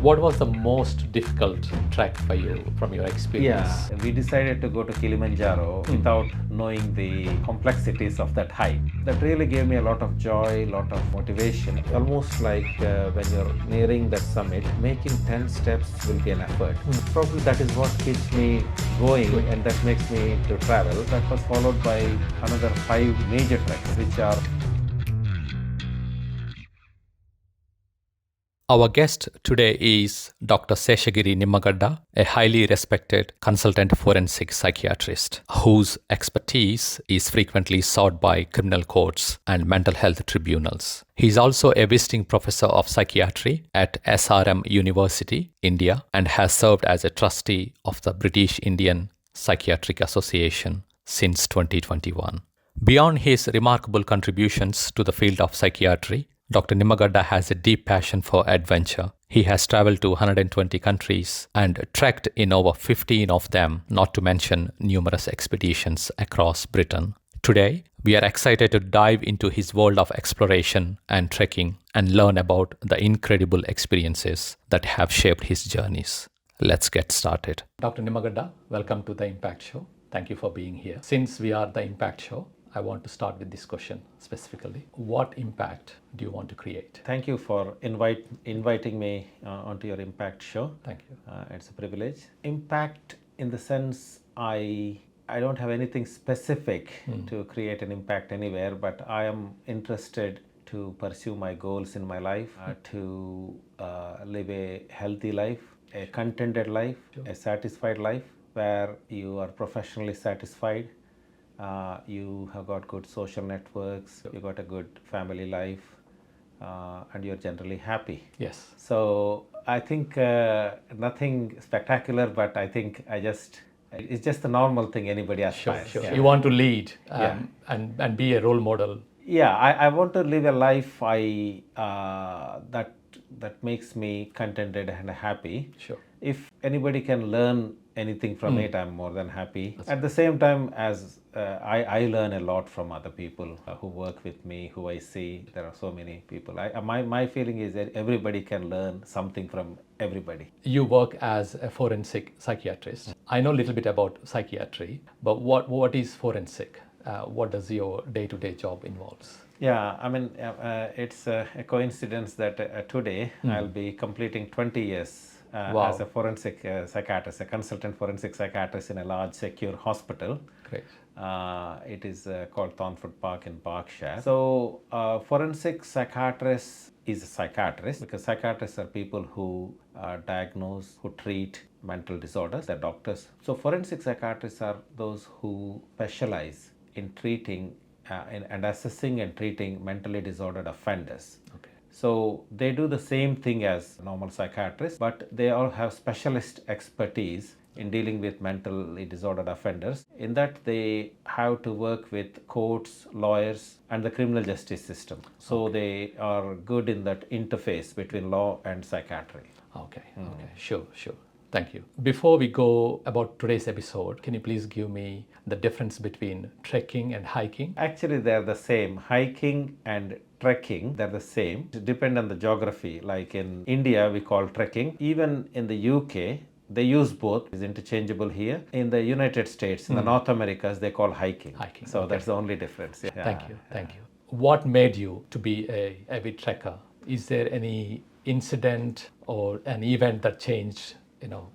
What was the most difficult trek for you from your experience? Yeah, we decided to go to Kilimanjaro without knowing the complexities of that hike. That really gave me a lot of joy, a lot of motivation. Almost like when you're nearing that summit, making 10 steps will be an effort. Probably that is what keeps me going and that makes me to travel. That was followed by another 5 major treks, which are Our guest today is Dr. Seshagiri Nimmagadda, a highly respected consultant forensic psychiatrist whose expertise is frequently sought by criminal courts and mental health tribunals. He is also a visiting professor of psychiatry at SRM University, India, and has served as a trustee of the British Indian Psychiatric Association since 2021. Beyond his remarkable contributions to the field of psychiatry, Dr. Nimmagadda has a deep passion for adventure. He has traveled to 120 countries and trekked in over 15 of them, not to mention numerous expeditions across Britain. Today, we are excited to dive into his world of exploration and trekking and learn about the incredible experiences that have shaped his journeys. Let's get started. Dr. Nimmagadda, welcome to the Impact Show. Thank you for being here. Since we are the Impact Show, I want to start with this question specifically. What impact do you want to create? thank you for inviting me onto your Impact show. Thank you. It's a privilege. Impact in the sense I don't have anything specific to create an impact anywhere, but I am interested to pursue my goals in my life, to live a healthy life, a contented life, a satisfied life where you are professionally satisfied. You have got good social networks, you got a good family life, and you're generally happy. Yes. So I think nothing spectacular, but I think it's just the normal thing anybody aspires. Sure. Yeah. You want to lead Yeah. and be a role model. Yeah, I want to live a life that makes me contented and happy. Sure. If anybody can learn anything from it, I'm more than happy. At the same time, as I learn a lot from other people who work with me, who I see. There are so many people. My feeling is that everybody can learn something from everybody. You work as a forensic psychiatrist. I know a little bit about psychiatry, but what is forensic? What does your day-to-day job involves? Yeah, I mean, it's a coincidence that today I'll be completing 20 years Wow. as a forensic psychiatrist, a consultant forensic psychiatrist in a large secure hospital. Great. It is called Thornford Park in Berkshire. So, forensic psychiatrist is a psychiatrist because psychiatrists are people who diagnose, who treat mental disorders. They're doctors. So, forensic psychiatrists are those who specialize in treating and assessing and treating mentally disordered offenders. Okay. So they do the same thing as normal psychiatrists, but they all have specialist expertise in dealing with mentally disordered offenders. In that, they have to work with courts, lawyers, and the criminal justice system. So they are good in that interface between law and psychiatry. Okay. Sure. Thank you. Before we go about today's episode, can you please give me the difference between trekking and hiking? Actually, they're the same. Hiking and trekking, they're the same. It depends on the geography. Like in India, we call trekking. Even in the UK, they use both. It's interchangeable here. In the United States, in the North Americas, they call hiking. Hiking, So okay. that's the only difference. Yeah. Thank you. What made you to be a avid trekker? Is there any incident or an event that changed,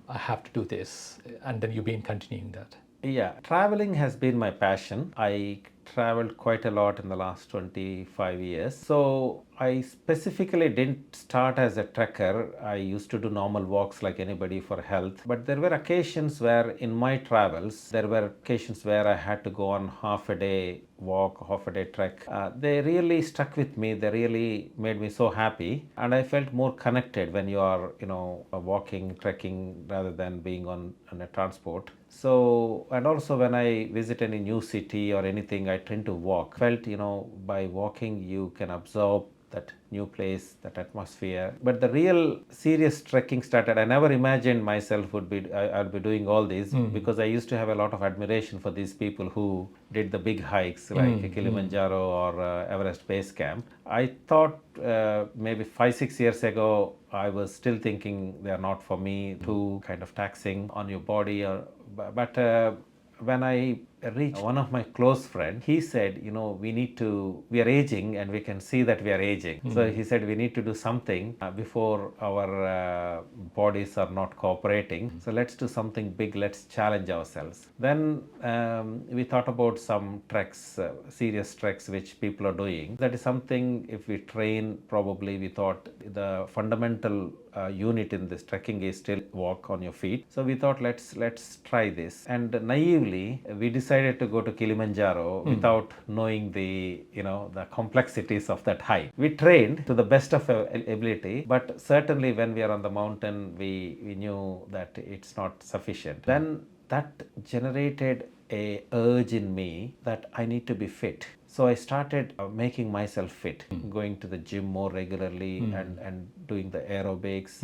I have to do this, and then you've been continuing that? Yeah, traveling has been my passion. I traveled quite a lot in the last 25 years. So I specifically didn't start as a trekker. I used to do normal walks like anybody for health. But there were occasions where in my travels, I had to go on half a day walk, half a day trek. They really stuck with me. They really made me so happy. And I felt more connected when you are, walking, trekking rather than being on a transport. So, and also when I visit any new city or anything, I tend to walk. Felt, by walking, you can absorb that new place, that atmosphere. But the real serious trekking started. I never imagined myself I'll be doing all this, because I used to have a lot of admiration for these people who did the big hikes like Kilimanjaro or Everest Base Camp. I thought maybe 5-6 years ago I was still thinking they are not for me, too kind of taxing on your body. But when I reached one of my close friends, he said, we are aging and we can see that we are aging. So he said, we need to do something before our bodies are not cooperating. So let's do something big, let's challenge ourselves. Then we thought about some treks, serious treks which people are doing. That is something, if we train, probably we thought the fundamental unit in this trekking is still walk on your feet. So we thought let's try this, and naively we decided to go to Kilimanjaro without knowing the complexities of that hike. We trained to the best of our ability, but certainly when we are on the mountain, we knew that it's not sufficient. Then that generated a urge in me that I need to be fit. So I started making myself fit, going to the gym more regularly and doing the aerobics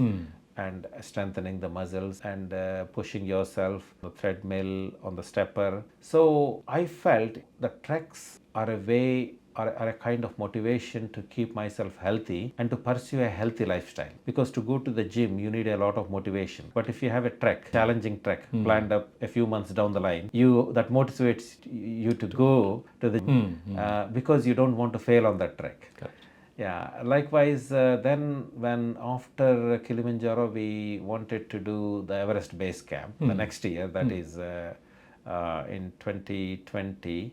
and strengthening the muscles and pushing yourself on the treadmill, on the stepper. So I felt the treks are a way, are a kind of motivation to keep myself healthy and to pursue a healthy lifestyle. Because to go to the gym, you need a lot of motivation. But if you have a trek, challenging trek, planned up a few months down the line, that motivates you to go to the because you don't want to fail on that trek. Correct. Yeah, likewise, then when after Kilimanjaro, we wanted to do the Everest Base Camp the next year, that is in 2020.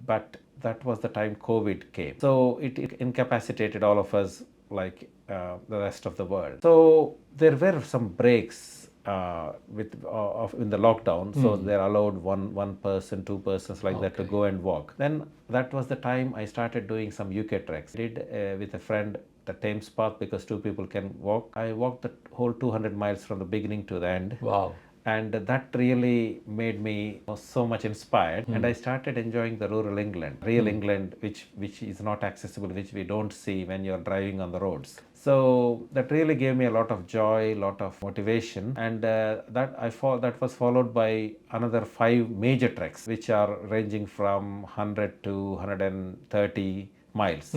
But that was the time COVID came. So it incapacitated all of us like the rest of the world. So there were some breaks in the lockdown. So they're allowed one person, 2 persons like that to go and walk. Then that was the time I started doing some UK treks. I did with a friend the Thames Path, because 2 people can walk. I walked the whole 200 miles from the beginning to the end. Wow. And that really made me so much inspired, and I started enjoying the rural England, real England, which is not accessible, which we don't see when you're driving on the roads. So that really gave me a lot of joy, a lot of motivation, and that was followed by another 5 major treks, which are ranging from 100 to 130 miles.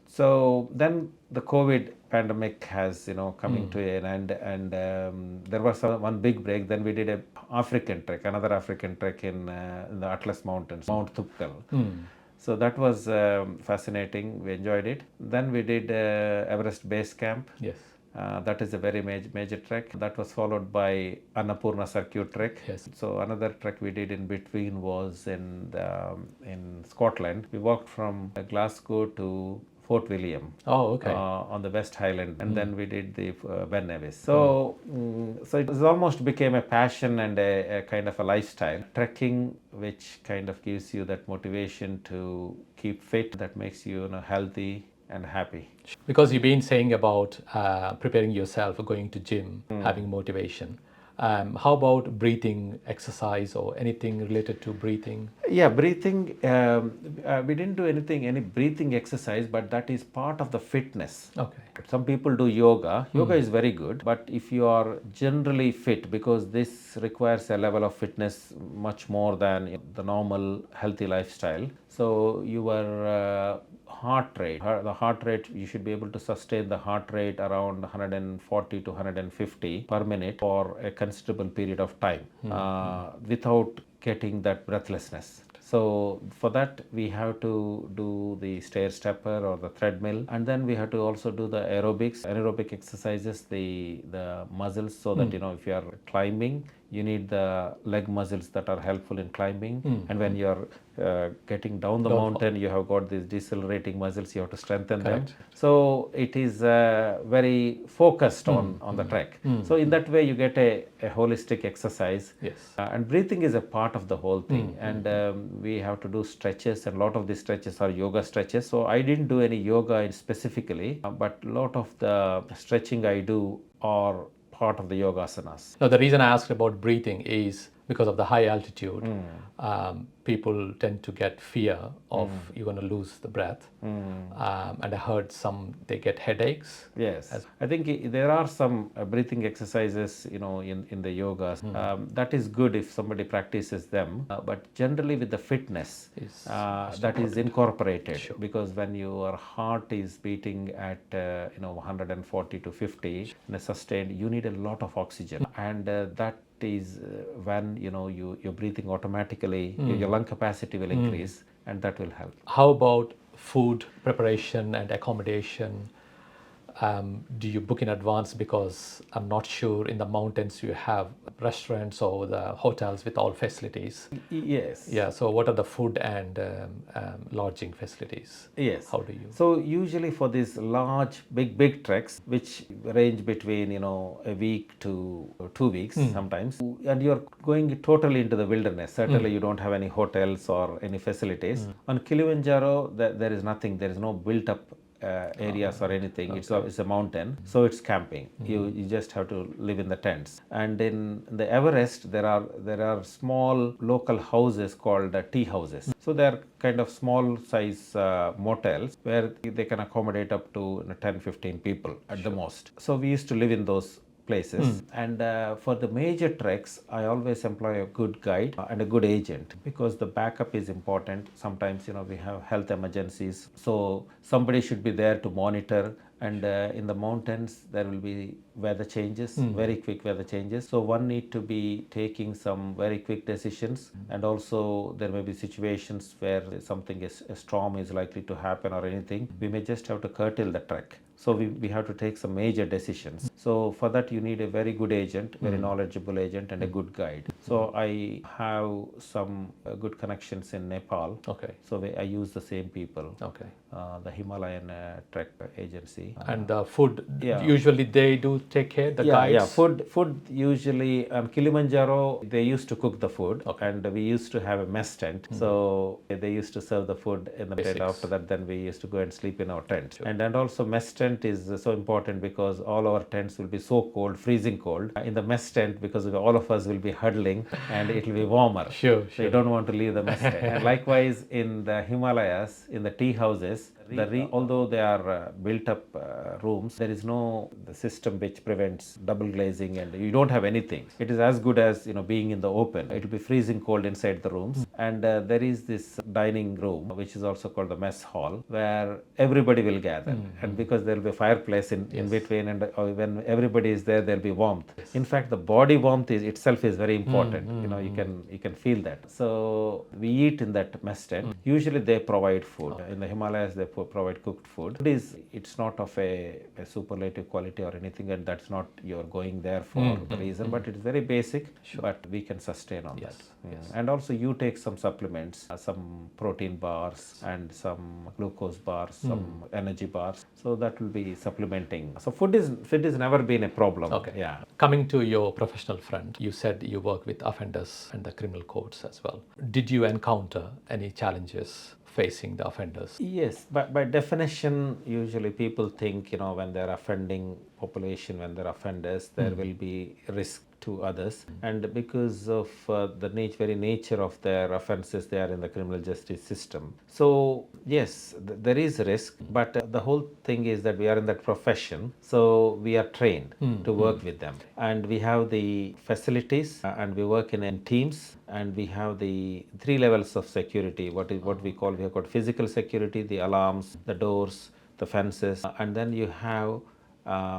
So then the COVID pandemic has coming to an end, and there was one big break. Then we did another African trek in the Atlas Mountains, Mount Thupkal. So that was fascinating. We enjoyed it. Then we did Everest Base Camp. Yes. That is a very major trek. That was followed by Annapurna circuit trek. Yes. So another trek we did in between was in Scotland. We walked from Glasgow to Fort William. Oh, okay. On the West Highland, and then we did the Ben Nevis. So it almost became a passion and a kind of a lifestyle. Trekking, which kind of gives you that motivation to keep fit, that makes you healthy and happy. Because you've been saying about preparing yourself, going to gym, having motivation. How about breathing exercise or anything related to breathing? Yeah, breathing, we didn't do any breathing exercise, but that is part of the fitness. Okay. Some people do yoga. Yoga is very good, but if you are generally fit, because this requires a level of fitness much more than the normal healthy lifestyle. So your the heart rate, you should be able to sustain the heart rate around 140 to 150 per minute for a considerable period of time without getting that breathlessness. So for that, we have to do the stair stepper or the treadmill, and then we have to also do the anaerobic exercises, the muscles, so that if you are climbing, you need the leg muscles that are helpful in climbing, and when you are getting down the mountain, you have got these decelerating muscles, you have to strengthen them. So it is very focused on the trek. So in that way, you get a holistic exercise. Yes. And breathing is a part of the whole thing. And we have to do stretches, and a lot of these stretches are yoga stretches. So I didn't do any yoga specifically, but a lot of the stretching I do are part of the yoga asanas. Now, the reason I asked about breathing is because of the high altitude, people tend to get fear of you're going to lose the breath. And I heard they get headaches. Yes, I think there are some breathing exercises, in the yogas. That is good if somebody practices them. But generally, with the fitness, that is incorporated, because when your heart is beating at 140 to 50 in a sustained, you need a lot of oxygen, and that is when your breathing automatically, your lung capacity will increase, and that will help. How about food preparation and accommodation? Do you book in advance? Because I'm not sure in the mountains you have restaurants or the hotels with all facilities. Yes. Yeah, so what are the food and lodging facilities? Yes. How do you? So usually for these large, big treks, which range between a week to 2 weeks sometimes, and you're going totally into the wilderness. Certainly, you don't have any hotels or any facilities. On Kilimanjaro, there is nothing. There is no built-up areas or anything. It's a mountain, so it's camping. You just have to live in the tents. And in the Everest, there are small local houses called tea houses. So they are kind of small size motels where they can accommodate up to 10-15 people at the most. So we used to live in those places. And for the major treks, I always employ a good guide and a good agent, because the backup is important. Sometimes we have health emergencies, so somebody should be there to monitor. And in the mountains, there will be weather changes, very quick weather changes. So one need to be taking some very quick decisions. And also there may be situations where a storm is likely to happen or anything. We may just have to curtail the trek. So we have to take some major decisions. So for that, you need a very good agent, very knowledgeable agent, and a good guide. So I have some good connections in Nepal. Okay. So I use the same people. Okay. The Himalayan Trek agency. And the food, usually they do take care, the guides? Yeah, food usually, Kilimanjaro, they used to cook the food, and we used to have a mess tent. So they used to serve the food in the tent. After that, then we used to go and sleep in our tent. Sure. And also mess tent is so important, because all our tents will be so cold, freezing cold. In the mess tent, because all of us will be huddling and it will be warmer. Sure. So you don't want to leave the mess tent. And likewise, in the Himalayas, in the tea houses, although they are built up rooms, there is no the system which prevents double glazing, and you don't have anything. It is as good as being in the open. It will be freezing cold inside the rooms. And there is this dining room, which is also called the mess hall, where everybody will gather. And because there will be a fireplace in between, and when everybody is there, there will be warmth. In fact, the body warmth itself is very important. You can feel that. So we eat in that mess tent. Usually they provide food. In the Himalayas, they provide cooked food. It's not of a superlative quality or anything, and that's not you're going there for the reason, but it's very basic. But we can sustain on that. Yes. And also you take some supplements, some protein bars and some glucose bars, some energy bars. So that will be supplementing. So food is never been a problem. Okay. Yeah. Coming to your professional front, you said you work with offenders and the criminal courts as well. Did you encounter any challenges facing the offenders? Yes, but by definition, usually people think, when they're offending population, when they're offenders, there will be risk to others. And because of the very nature of their offenses, they are in the criminal justice system. So yes, there is risk, but the whole thing is that we are in that profession, so we are trained to work with them. And we have the facilities, and we work in teams, and we have the 3 levels of security. We have got physical security, the alarms, the doors, the fences, and then you have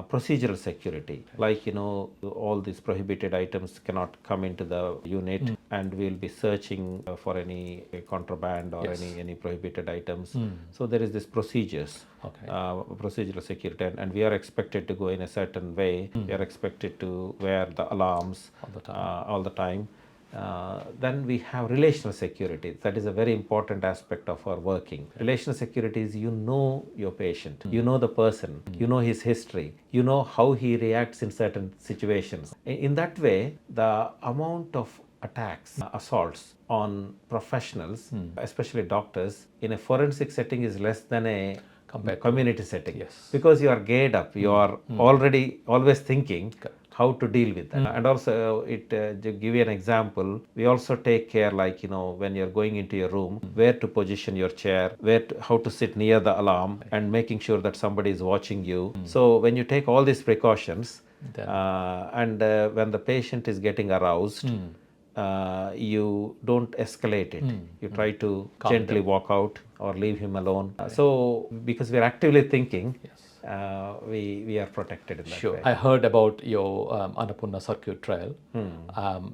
procedural security, like all these prohibited items cannot come into the unit, and we'll be searching for any contraband or any prohibited items. So there is this procedures, procedural security, and we are expected to go in a certain way. We are expected to wear the alarms all the time. Then we have relational security. That is a very important aspect of our working. Relational security is your patient, the person, his history, how he reacts in certain situations. In that way, the amount of attacks, assaults on professionals, especially doctors, in a forensic setting is less than a community setting. Yes. Because you are geared up, you are already always thinking, how to deal with that. And also, to give you an example, we also take care, like, when you're going into your room, where to position your chair, how to sit near the alarm, and making sure that somebody is watching you. So when you take all these precautions, and when the patient is getting aroused, you don't escalate it. You try to gently walk out or leave him alone. So because we're actively thinking, we are protected in that way. I heard about your Annapurna circuit trial,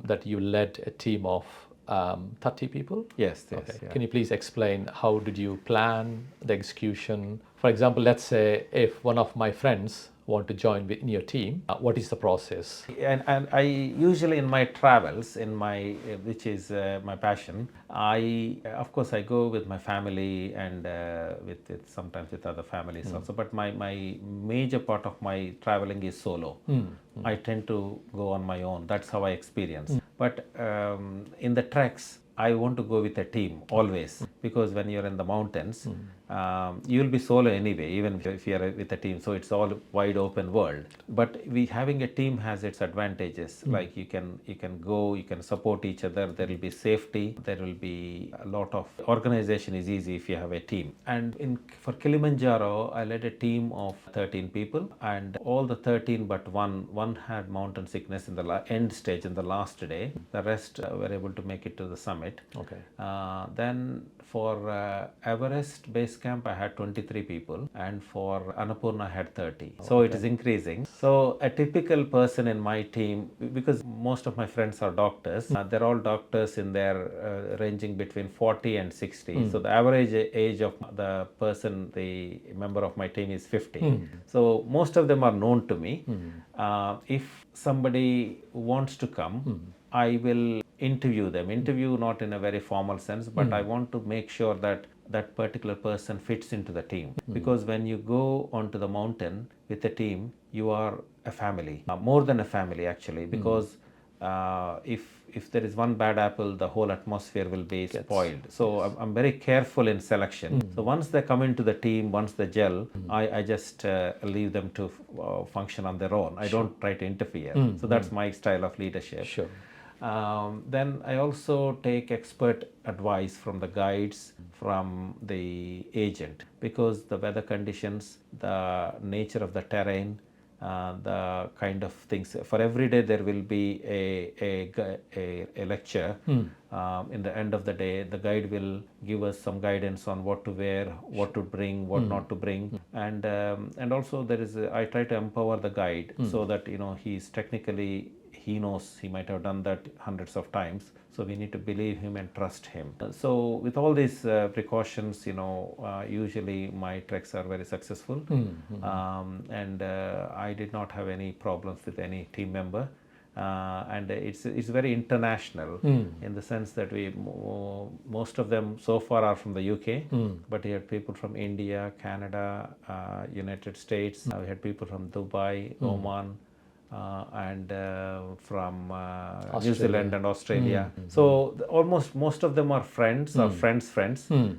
that you led a team of 30 people. Yes. Okay. Yeah. Can you please explain how did you plan the execution? For example, let's say if one of my friends want to join in your team, what is the process? And I usually, in my travels, which is my passion, of course I go with my family, and with sometimes with other families also, but my major part of my traveling is solo. I tend to go on my own. That's how I experience. But in the treks, I want to go with a team always, because when you're in the mountains, you'll be solo anyway, even if you're with a team. So it's all wide open world. But having a team has its advantages. Like you can go, you can support each other. There will be safety. There will be a lot of organization is easy if you have a team. And for Kilimanjaro, I led a team of 13 people, and all the 13 but one had mountain sickness in the end stage, in the last day. The rest were able to make it to the summit. Okay. Then for Everest Base Camp, I had 23 people, and for Annapurna, I had 30. So it is increasing. So a typical person in my team, because most of my friends are doctors, they're all doctors in their ranging between 40 and 60. So the average age of the member of my team is 50. So most of them are known to me. If somebody wants to come, I will interview them. Interview not in a very formal sense, but I want to make sure that that particular person fits into the team. Because when you go onto the mountain with a team, you are a family, more than a family actually, because if there is one bad apple, the whole atmosphere will be spoiled. So I'm very careful in selection. So once they come into the team, once they gel, I just leave them to function on their own. I don't try to interfere. So that's my style of leadership. Sure. Then I also take expert advice from the guides, from the agent, because the weather conditions, the nature of the terrain, the kind of things. For every day there will be a lecture. In the end of the day, the guide will give us some guidance on what to wear, what to bring, what not to bring, and also I try to empower the guide so that he's technically, he knows, he might have done that hundreds of times. So we need to believe him and trust him. So with all these precautions, usually my treks are very successful. And I did not have any problems with any team member. And it's very international in the sense that most of them so far are from the UK, but we had people from India, Canada, United States. We had people from Dubai, Oman, and from New Zealand and Australia. So almost most of them are friends or friends.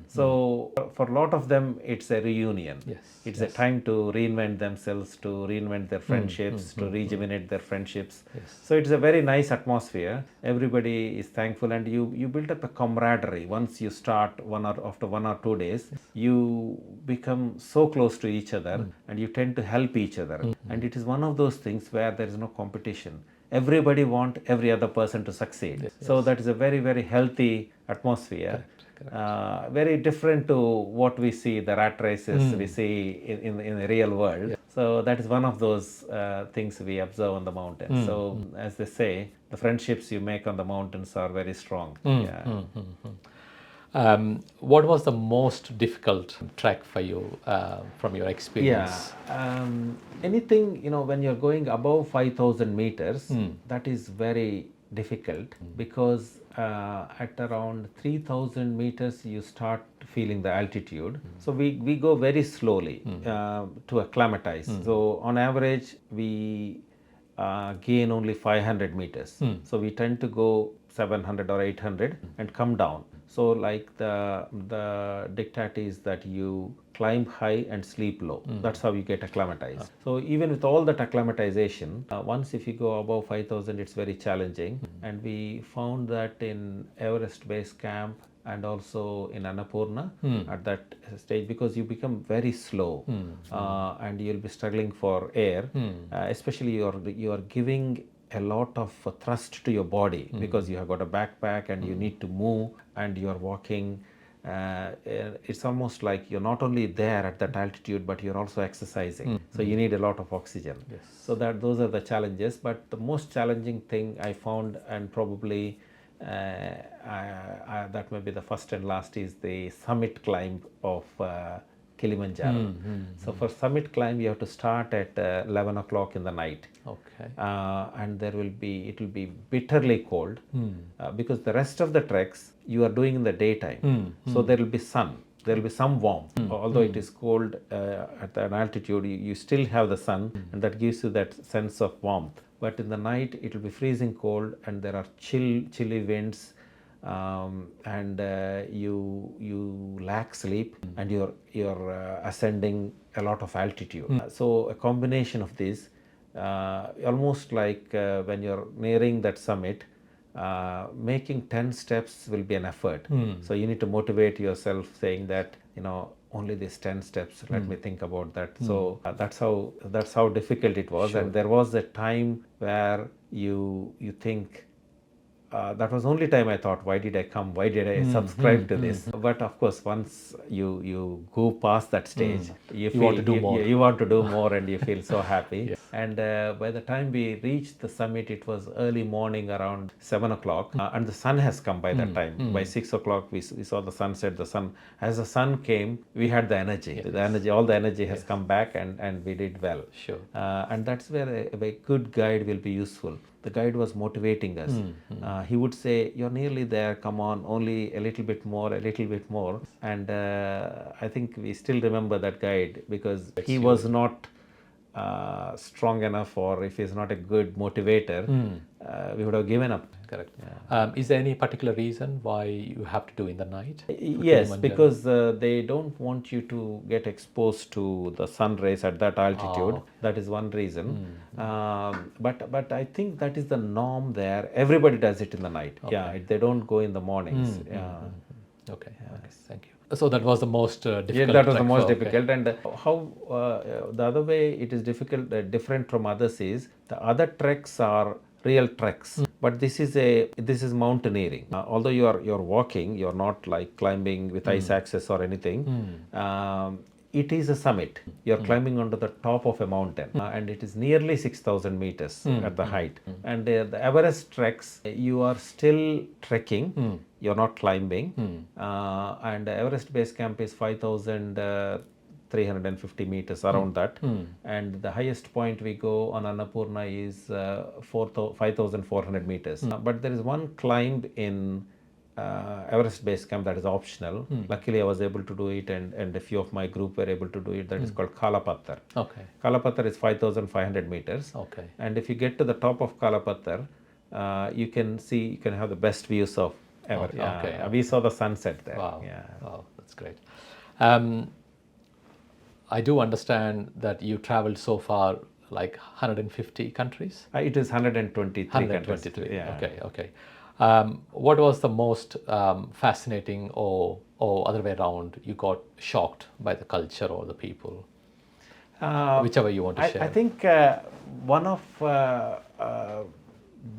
So for a lot of them, it's a reunion. It's a time to reinvent themselves, to reinvent their friendships, to rejuvenate their friendships. So it's a very nice atmosphere. Everybody is thankful, and you build up a camaraderie. Once you start after 1 or 2 days, you become so close to each other, and you tend to help each other. And it is one of those things where there is no competition. Everybody wants every other person to succeed. So that is a very, very healthy atmosphere. Correct. Very different to what we see, the rat races we see in the real world. So that is one of those things we observe on the mountains. So as they say, the friendships you make on the mountains are very strong. What was the most difficult trek for you from your experience? Anything, when you're going above 5,000 meters, that is very difficult, because at around 3,000 meters you start feeling the altitude. So we go very slowly to acclimatize. So on average, we gain only 500 meters. So we tend to go 700 or 800 and come down. So like the diktat is that you climb high and sleep low. That's how you get acclimatized. So even with all that acclimatization, once if you go above 5,000, it's very challenging. And we found that in Everest Base Camp and also in Annapurna at that stage, because you become very slow and you'll be struggling for air, especially you are giving a lot of thrust to your body because you have got a backpack and you need to move and you are walking. It's almost like you're not only there at that altitude, but you're also exercising. So you need a lot of oxygen. Yes. So those are the challenges. But the most challenging thing I found, and probably that may be the first and last, is the summit climb of Kilimanjaro. So for summit climb, you have to start at 11 o'clock in the night. Okay. And it will be bitterly cold because the rest of the treks you are doing in the daytime. So there will be sun. There will be some warmth. Although it is cold at an altitude, you still have the sun, and that gives you that sense of warmth. But in the night, it will be freezing cold, and there are chilly winds, and you lack sleep, and you're ascending a lot of altitude. So a combination of this, almost like when you're nearing that summit, making 10 steps will be an effort. So you need to motivate yourself, saying that only these 10 steps, let me think about that. So that's how difficult it was. Sure. And there was a time where you think, that was the only time I thought, why did I come? Why did I subscribe to this? But of course, once you go past that stage, you want to do more. You want to do more, and you feel so happy. Yes. And by the time we reached the summit, it was early morning, around 7 o'clock, and the sun has come by that time. By 6 o'clock, we saw the sunset. As the sun came, we had the energy. Yes. All the energy has come back, and we did well. Sure. And that's where a good guide will be useful. The guide was motivating us. He would say, you're nearly there, come on, only a little bit more. And I think we still remember that guide, because he was not strong enough, or if he's not a good motivator, we would have given up. Correct. Yeah. Is there any particular reason why you have to do in the night? Yes, because they don't want you to get exposed to the sun rays at that altitude. That is one reason. But I think that is the norm there. Everybody does it in the night. Okay. Yeah, they don't go in the mornings. Okay. Thank you. So that was the most difficult. Yeah, that was the most difficult. And how the other way it is different from others is, the other treks are real treks, but this is mountaineering. Although you're walking, you're not like climbing with ice axes or anything. It is a summit. You're climbing onto the top of a mountain, and it is nearly 6,000 meters at the height. And the Everest treks, you are still trekking. You're not climbing. And Everest Base Camp is 5,350 meters, around that. And the highest point we go on Annapurna is 5,400 meters. But there is one climb in Everest Base Camp that is optional. Luckily, I was able to do it, and a few of my group were able to do it. That is called Kalapattar. Okay. Kalapattar is 5,500 meters. Okay. And if you get to the top of Kalapattar, you can have the best views of ever. Okay. We saw the sunset there. Wow. Yeah. Wow, that's great. I do understand that you traveled so far, like 150 countries? It is 123 countries. 123. Yeah. Okay. What was the most fascinating, or other way around, you got shocked by the culture or the people? Whichever you want to share. I think one of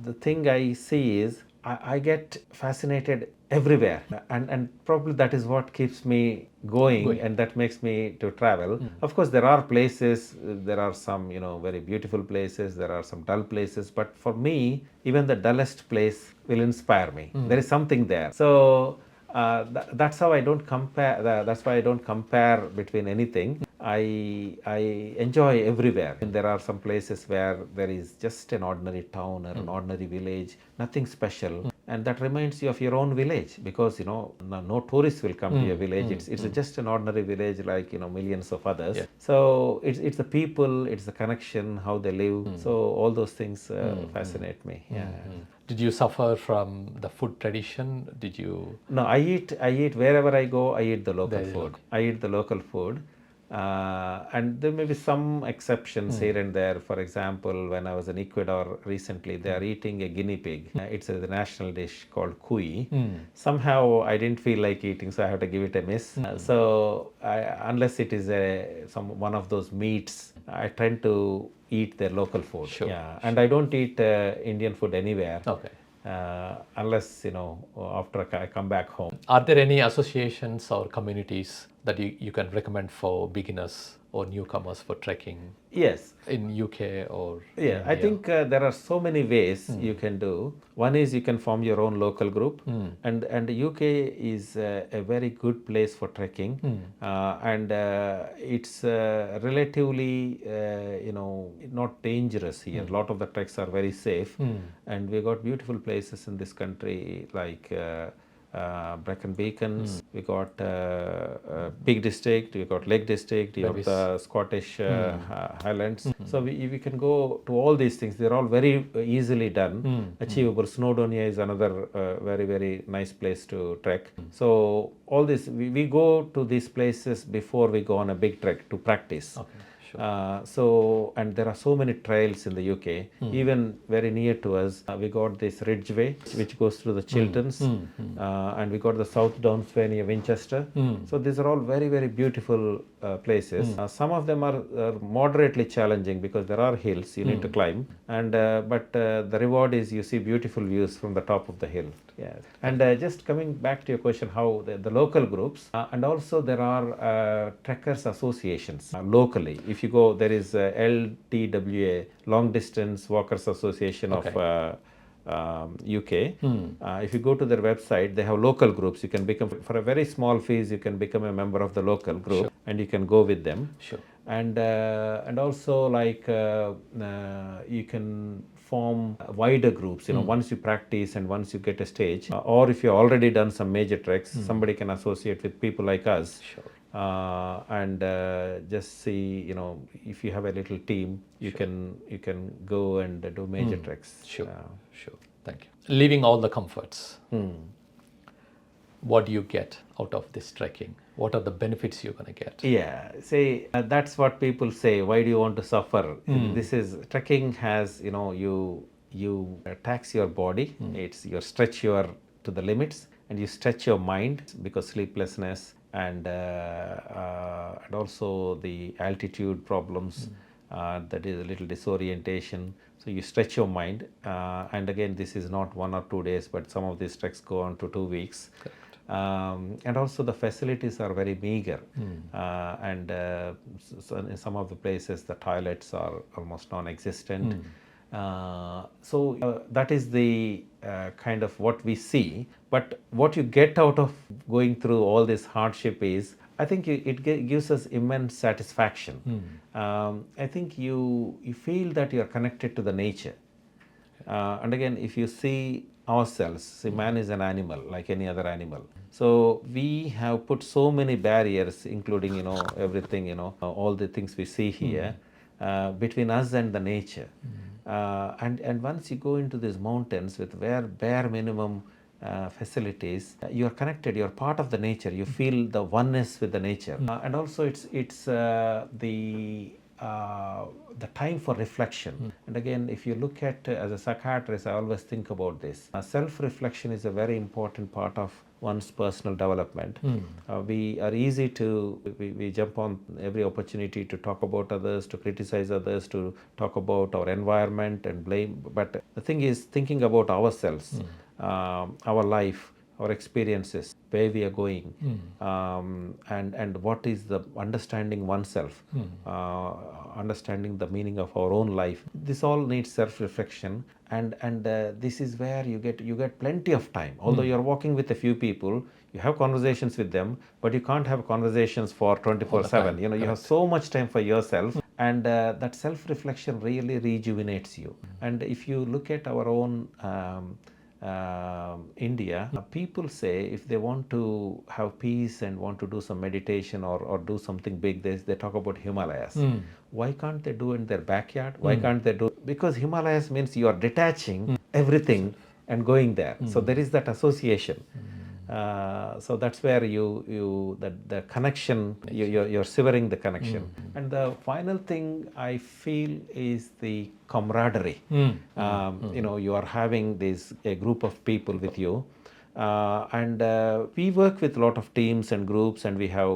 the thing I see is I get fascinated everywhere, and probably that is what keeps me going, and that makes me to travel. Of course, there are places, there are some very beautiful places, there are some dull places, but for me, even the dullest place will inspire me. There is something there. So that's how I don't compare. That's why I don't compare between anything. I enjoy everywhere. And there are some places where there is just an ordinary town or an ordinary village, nothing special. and that reminds you of your own village, because no tourists will come to your village. It's just an ordinary village like millions of others. Yeah. So it's the people, it's the connection, how they live. So all those things fascinate me. Yeah. Did you suffer from the food tradition? Did you? No, I eat wherever I go. I eat the local There you food. I eat the local food. And there may be some exceptions here and there. For example, when I was in Ecuador recently, they are eating a guinea pig. It's a national dish called cuy. Somehow I didn't feel like eating, so I have to give it a miss. So unless it is one of those meats, I tend to eat their local food. Sure, Yeah, and I don't eat Indian food anywhere. Okay. Unless after I come back home. Are there any associations or communities that you can recommend for beginners or newcomers for trekking Yes. in UK or Yeah, I think there are so many ways you can do. One is you can form your own local group, and UK is a very good place for trekking, and it's relatively not dangerous here. A lot of the treks are very safe, and we got beautiful places in this country like Brecon Beacons, we got Peak District, we got Lake District, we got the Scottish Highlands. So we can go to all these things. They're all very easily done, achievable. Snowdonia is another very, very nice place to trek. So all this, we go to these places before we go on a big trek to practice. Okay, and there are so many trails in the UK. Even very near to us, we got this Ridgeway, which goes through the Chilterns, and we got the South Downsway near Winchester. So these are all very, very beautiful places. Some of them are moderately challenging because there are hills you need to climb, and but the reward is you see beautiful views from the top of the hill. Yes. And just coming back to your question, how the local groups, and also there are trekkers associations locally. If you go, there is LTWA, Long Distance Walkers Association of UK. If you go to their website, they have local groups. You can become, for a very small fees, you can become a member of the local group, and you can go with them. Sure. And also like you can form wider groups, once you practice and once you get a stage, or if you've already done some major treks, somebody can associate with people like us. Sure. And just see, if you have a little team, you can go and do major treks. Sure. Sure. Thank you. Leaving all the comforts, what do you get out of this trekking? What are the benefits you're going to get? Yeah, say that's what people say. Why do you want to suffer? This is trekking has, you tax your body. It's you stretch to the limits, and you stretch your mind because sleeplessness and also the altitude problems. That is a little disorientation. So you stretch your mind, and again, this is not 1 or 2 days, but some of these treks go on to 2 weeks. And also the facilities are very meager, and so in some of the places the toilets are almost non-existent. So that is the kind of what we see. But what you get out of going through all this hardship is, I think it gives us immense satisfaction. I think you feel that you are connected to the nature. And again, if you see ourselves, see, man is an animal like any other animal. So we have put so many barriers, including everything, all the things we see here, between us and the nature. And once you go into these mountains with bare minimum facilities, you are connected, you are part of the nature, you feel the oneness with the nature. And also it's the time for reflection. And again, if you look at, as a psychiatrist, I always think about this. Self-reflection is a very important part of one's personal development. We are easy to, we jump on every opportunity to talk about others, to criticize others, to talk about our environment and blame. But the thing is, thinking about ourselves, our life, our experiences, where we are going, and what is the understanding oneself, understanding the meaning of our own life. This all needs self-reflection, and this is where you get plenty of time. Although you're walking with a few people, you have conversations with them, but you can't have conversations for 24/7. You have so much time for yourself, and that self-reflection really rejuvenates you. And if you look at our own India, people say if they want to have peace and want to do some meditation or do something big, they talk about Himalayas. Why can't they do in their backyard? Why can't they do? Because Himalayas means you are detaching everything and going there. So there is that association. So that's where the connection, you're severing the connection. And the final thing I feel is the camaraderie. You are having a group of people with you. And we work with a lot of teams and groups, and we have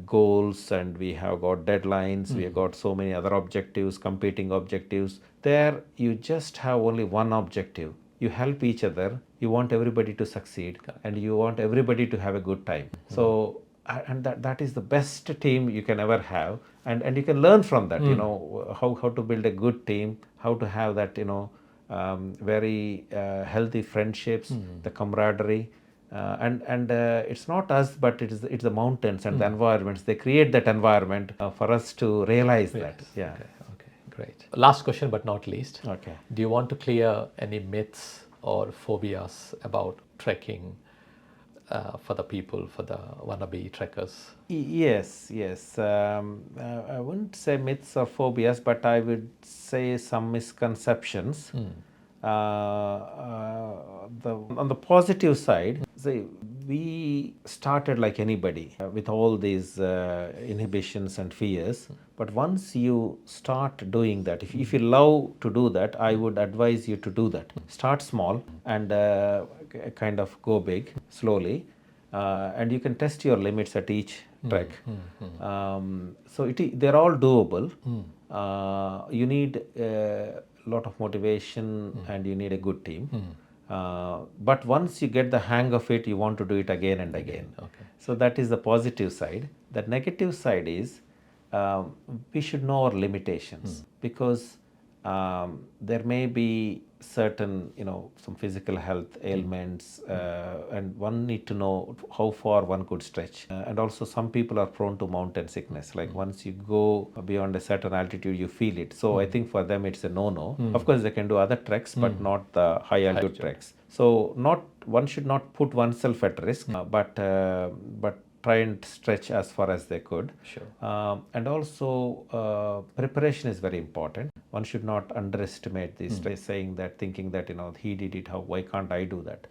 goals, and we have got deadlines, we have got so many other objectives, competing objectives. There you just have only one objective. You help each other, you want everybody to succeed, and you want everybody to have a good time. So and that is the best team you can ever have, and you can learn from that, how to build a good team, how to have that, very healthy friendships, the camaraderie. And it's not us, but it's the mountains and the environments. They create that environment for us to realize that. Yeah. Okay, great. Last question, but not least. Okay. Do you want to clear any myths or phobias about trekking for the people, for the wannabe trekkers? Yes. I wouldn't say myths or phobias, but I would say some misconceptions. On the positive side, say we started like anybody with all these inhibitions and fears. But once you start doing that, if you love to do that, I would advise you to do that. Start small and kind of go big slowly. And you can test your limits at each trek. So they're all doable. You need a lot of motivation and you need a good team. But once you get the hang of it, you want to do it again and again. Okay. So that is the positive side. The negative side is we should know our limitations, because there may be certain, some physical health ailments, and one need to know how far one could stretch. And also some people are prone to mountain sickness. Like once you go beyond a certain altitude, you feel it. So I think for them it's a no-no. Of course, they can do other treks, but not the high altitude treks. So one should not put oneself at risk, but try and stretch as far as they could. Sure. And also preparation is very important. One should not underestimate this, saying that, thinking that, he did it, why can't I do that?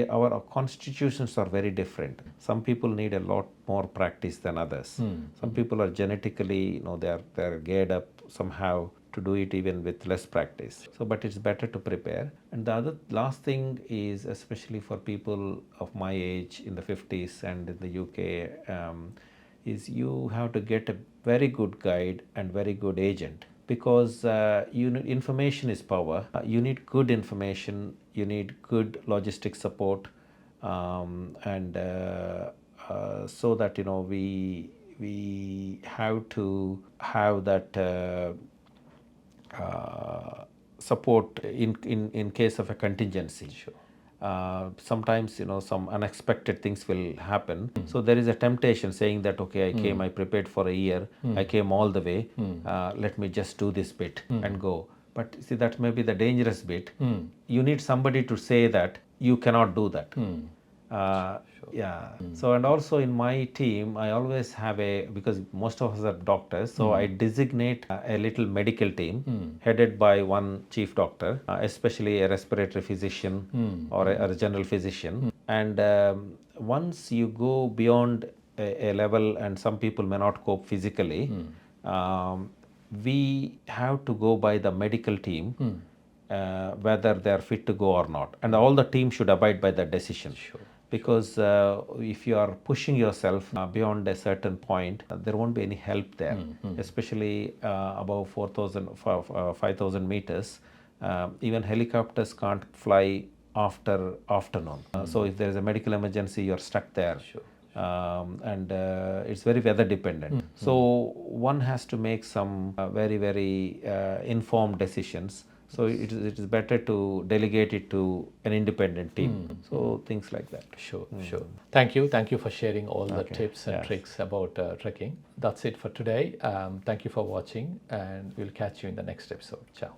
Our constitutions are very different. Some people need a lot more practice than others. Some people are genetically, they're geared up somehow to do it even with less practice. So, but it's better to prepare. And the last thing is, especially for people of my age in the 50s and in the UK, is you have to get a very good guide and very good agent, because information is power. You need good information, you need good logistic support, and so that we have to have that support in case of a contingency. Sure. Sometimes some unexpected things will happen. So there is a temptation saying that, okay, I came, I prepared for a year, I came all the way, let me just do this bit and go. But see, that may be the dangerous bit. You need somebody to say that you cannot do that. Yeah. So, and also in my team, I always have because most of us are doctors, so I designate a little medical team headed by one chief doctor, especially a respiratory physician or a general physician. And once you go beyond a level, and some people may not cope physically, we have to go by the medical team, whether they are fit to go or not. And all the team should abide by that decision. Sure. Because if you are pushing yourself beyond a certain point, there won't be any help there, especially above 5,000 meters. Even helicopters can't fly after afternoon. So if there is a medical emergency, you're stuck there. Sure. And it's very weather dependent. So one has to make some very, very informed decisions. So it is better to delegate it to an independent team. So things like that. Sure. Thank you for sharing all the tips and Yes. tricks about trekking. That's it for today. Thank you for watching, and we'll catch you in the next episode. Ciao.